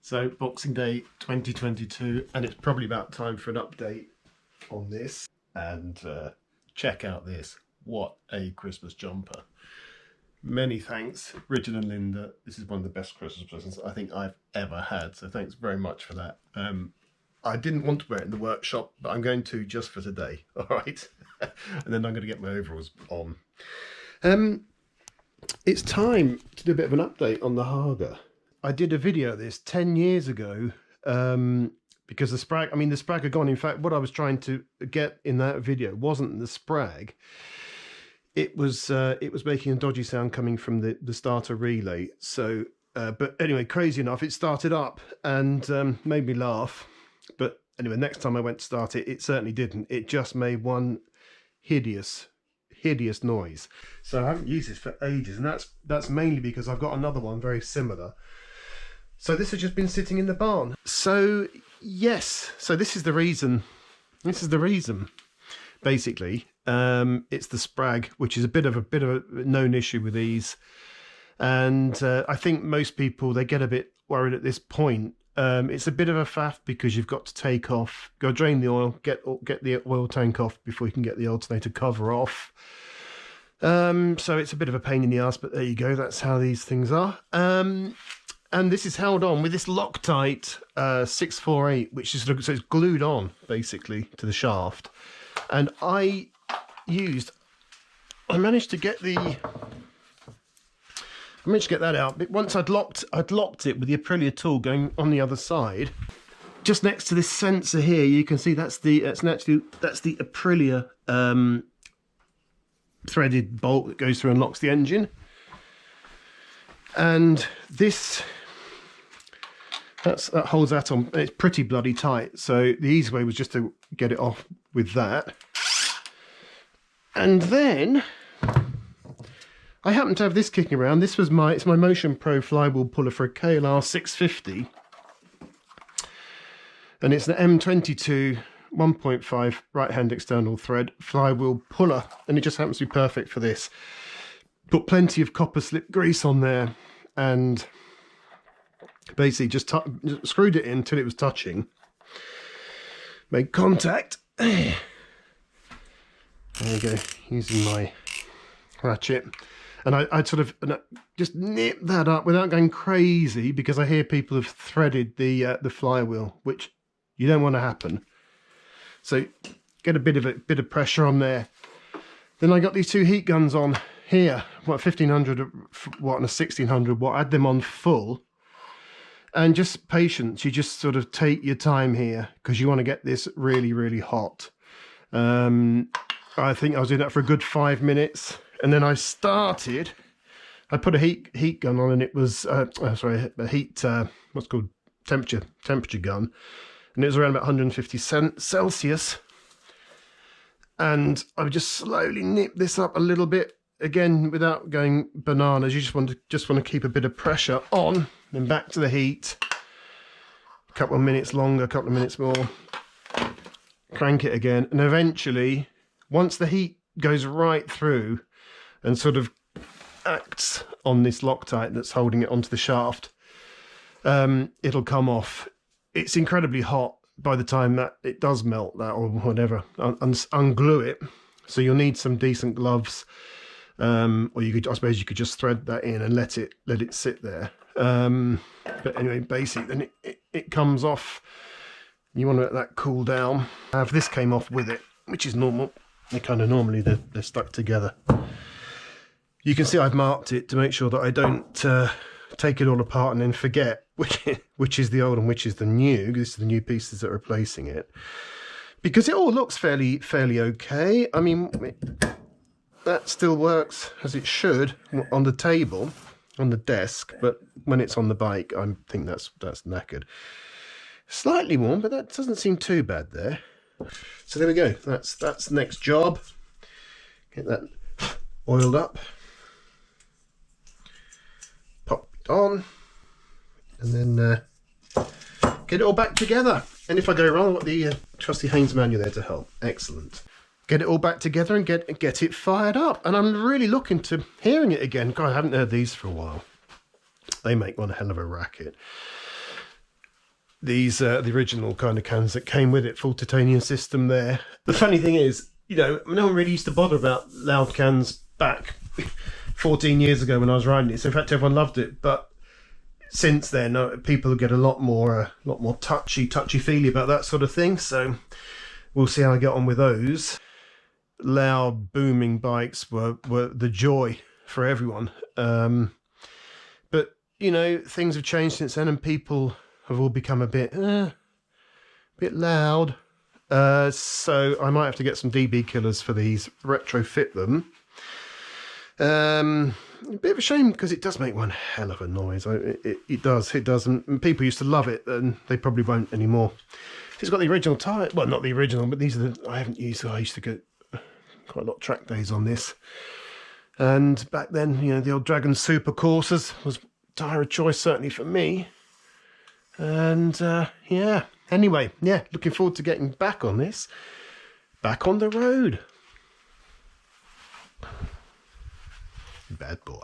So Boxing Day 2022, and it's probably about time for an update on this. And check out this. What a Christmas jumper. Many thanks, Richard and Linda. This is one of the best Christmas presents I think I've ever had. So thanks very much for that. I didn't want to wear it in the workshop, but I'm going to just for today. All right. And then I'm going to get my overalls on. It's time to do a bit of an update on the Haga. I did a video of this 10 years ago because the Sprag, the Sprag had gone. In fact, what I was trying to get in that video wasn't the Sprag. It was making a dodgy sound coming from the starter relay. So, but anyway, crazy enough, it started up and made me laugh. But anyway, next time I went to start it, it certainly didn't. It just made one hideous noise. So I haven't used this for ages, and that's mainly because I've got another one very similar. So this has just been sitting in the barn. So yes, so this is the reason. Basically, it's the Sprag, which is a bit of a known issue with these, and I think most people, they get a bit worried at this point. It's a bit of a faff because you've got to take off, go drain the oil, get the oil tank off before you can get the alternator cover off. So it's a bit of a pain in the ass, but there you go. That's how these things are. And this is held on with this Loctite 648, which is so it's glued on basically to the shaft. And I managed to get that out. But once I'd locked it with the Aprilia tool going on the other side, just next to this sensor here, you can see that's the Aprilia threaded bolt that goes through and locks the engine. And this that holds that on. It's pretty bloody tight. So the easy way was just to get it off with that. And then I happen to have this kicking around. This was it's my Motion Pro flywheel puller for a KLR 650. And it's an M22 1.5 right-hand external thread flywheel puller. And it just happens to be perfect for this. Put plenty of copper slip grease on there and basically just screwed it in until it was touching. Made contact. There we go, using my ratchet. And I'd sort of just nip that up without going crazy, because I hear people have threaded the flywheel, which you don't want to happen. So get a bit of pressure on there. Then I got these two heat guns on here, 1500 watt and a 1600 watt. I had them on full, and just patience. You just sort of take your time here because you want to get this really hot. I think I was doing that for a good 5 minutes, and then I put a heat gun on, and it was a heat what's called temperature gun, and it was around about 150 Celsius. And I would just slowly nip this up a little bit, again without going bananas. You just want to keep a bit of pressure on, then back to the heat. A couple of minutes longer, a couple of minutes more. Crank it again, and eventually, once the heat goes right through and sort of acts on this Loctite that's holding it onto the shaft, it'll come off. It's incredibly hot by the time that it does melt that, or whatever, unglue it. So you'll need some decent gloves, or I suppose you could just thread that in and let it sit there. But anyway, basically, then it comes off. You want to let that cool down. This came off with it, which is normal. Normally they're stuck together. You can see I've marked it to make sure that I don't take it all apart and then forget which is the old and which is the new. This is the new pieces that are replacing it, because it all looks fairly okay. That still works as it should on the table, on the desk, but when it's on the bike, I think that's knackered. Slightly warm, but that doesn't seem too bad there. So there we go. That's the next job. Get that oiled up. Pop it on. And then get it all back together. And if I go wrong, I've got the trusty Haynes manual there to help. Excellent. Get it all back together and get it fired up. And I'm really looking to hearing it again. God, I haven't heard these for a while. They make one hell of a racket. these the original kind of cans that came with it, full titanium system there. The funny thing is, you know, no one really used to bother about loud cans back 14 years ago when I was riding it. So in fact, everyone loved it. But since then, people get a lot more touchy-feely about that sort of thing. So we'll see how I get on with those. Loud, booming bikes were the joy for everyone. But, you know, things have changed since then, and people have all become a bit loud. So I might have to get some DB killers for these, retrofit them. A bit of a shame because it does make one hell of a noise. It does, and people used to love it, and they probably won't anymore. It's got the original tyre, well, not the original, but these are the I haven't used. I used to get quite a lot of track days on this, and back then, you know, the old Dragon Super Coursers was tyre of choice certainly for me. And yeah, anyway, yeah, looking forward to getting back on this, back on the road. Bad boy.